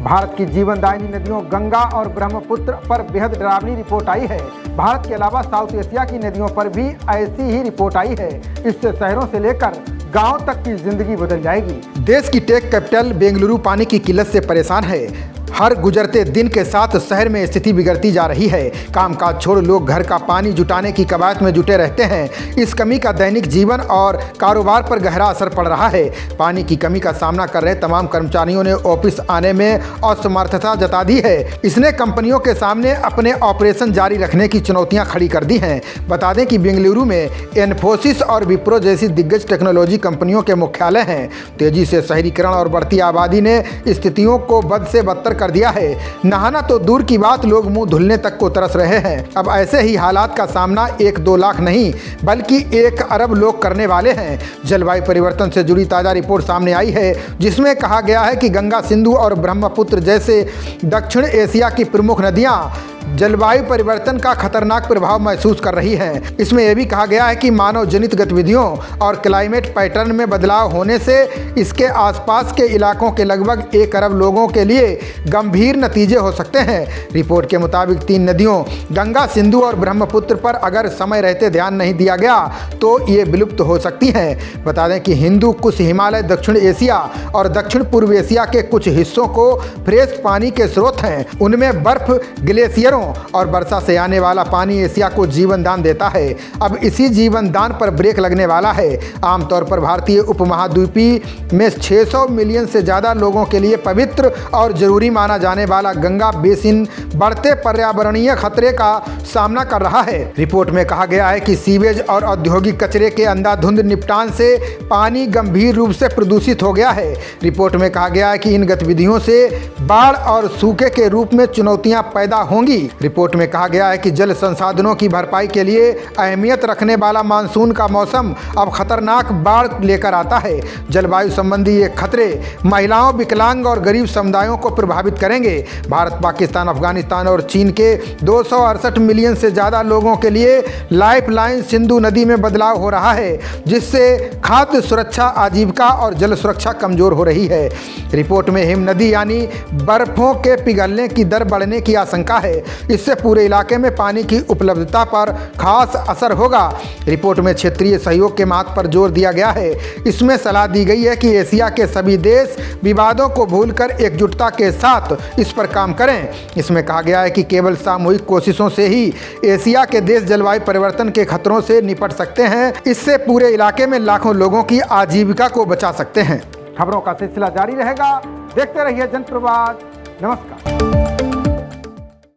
भारत की जीवनदायिनी नदियों गंगा और ब्रह्मपुत्र पर बेहद डरावनी रिपोर्ट आई है। भारत के अलावा साउथ एशिया की नदियों पर भी ऐसी ही रिपोर्ट आई है। इससे शहरों से लेकर गांव तक की जिंदगी बदल जाएगी। देश की टेक कैपिटल बेंगलुरु पानी की किल्लत से परेशान है। हर गुजरते दिन के साथ शहर में स्थिति बिगड़ती जा रही है। कामकाज छोड़ लोग घर का पानी जुटाने की कवायद में जुटे रहते हैं। इस कमी का दैनिक जीवन और कारोबार पर गहरा असर पड़ रहा है। पानी की कमी का सामना कर रहे तमाम कर्मचारियों ने ऑफिस आने में असमर्थता जता दी है। इसने कंपनियों के सामने अपने ऑपरेशन जारी रखने की चुनौतियां खड़ी कर दी हैं। बता दें कि बेंगलुरु में इन्फोसिस और विप्रो जैसी दिग्गज टेक्नोलॉजी कंपनियों के मुख्यालय हैं। तेजी से शहरीकरण और बढ़ती आबादी ने स्थितियों को बद से बदतर कर दिया है। नहाना तो दूर की बात, लोग मुंह धुलने तक को तरस रहे हैं। अब ऐसे ही हालात का सामना 1-2 लाख नहीं बल्कि 1 अरब लोग करने वाले हैं। जलवायु परिवर्तन से जुड़ी ताज़ा रिपोर्ट सामने आई है, जिसमें कहा गया है कि गंगा, सिंधु और ब्रह्मपुत्र जैसे दक्षिण एशिया की प्रमुख नदियां जलवायु परिवर्तन का खतरनाक प्रभाव महसूस कर रही हैं। इसमें यह भी कहा गया है कि मानव जनित गतिविधियों और क्लाइमेट पैटर्न में बदलाव होने से इसके आसपास के इलाकों के लगभग 1 अरब लोगों के लिए गंभीर नतीजे हो सकते हैं। रिपोर्ट के मुताबिक 3 नदियों गंगा, सिंधु और ब्रह्मपुत्र पर अगर समय रहते ध्यान नहीं दिया गया तो ये विलुप्त हो सकती हैं। बता दें कि हिंदू कुश हिमालय दक्षिण एशिया और दक्षिण पूर्व एशिया के कुछ हिस्सों को फ्रेश पानी के स्रोत हैं। उनमें बर्फ, ग्लेशियरों और वर्षा से आने वाला पानी एशिया को जीवन दान देता है। अब इसी जीवन दान पर ब्रेक लगने वाला है। आमतौर पर भारतीय उपमहाद्वीपीय में 600 मिलियन से ज़्यादा लोगों के लिए पवित्र और जरूरी माना जाने वाला गंगा बेसिन बढ़ते पर्यावरणीय खतरे का सामना कर रहा है। रिपोर्ट में कहा गया है कि सीवेज और औद्योगिक कचरे के अंधाधुंध निपटान से पानी गंभीर रूप से प्रदूषित हो गया है। रिपोर्ट में कहा गया है कि इन गतिविधियों से बाढ़ और सूखे के रूप में चुनौतियां पैदा होंगी। रिपोर्ट में कहा गया है कि जल संसाधनों की भरपाई के लिए अहमियत रखने वाला मानसून का मौसम अब खतरनाक बाढ़ लेकर आता है। जलवायु संबंधी ये खतरे महिलाओं, विकलांग और गरीब समुदायों को प्रभावित करेंगे। भारत, पाकिस्तान, अफगानिस्तान और चीन के 268 मिलियन से ज़्यादा लोगों के लिए लाइफलाइन सिंधु नदी में बदलाव हो रहा है, जिससे खाद्य सुरक्षा, आजीविका और जल सुरक्षा कमजोर हो रही है। रिपोर्ट में हिम नदी यानी बर्फों के पिघलने की दर बढ़ने की आशंका है। इससे पूरे इलाके में पानी की उपलब्धता पर खास असर होगा। रिपोर्ट में क्षेत्रीय सहयोग के महत्व पर जोर दिया गया है। इसमें सलाह दी गई है कि एशिया के सभी देश विवादों को भूलकर एकजुटता के साथ इस पर काम करें। इसमें कहा गया है कि केवल सामूहिक कोशिशों से ही एशिया के देश जलवायु परिवर्तन के खतरों से निपट सकते हैं। इससे पूरे इलाके में लाखों लोगों की आजीविका को बचा सकते हैं। खबरों का सिलसिला जारी रहेगा। देखते रहिए जनप्रवाद। नमस्कार।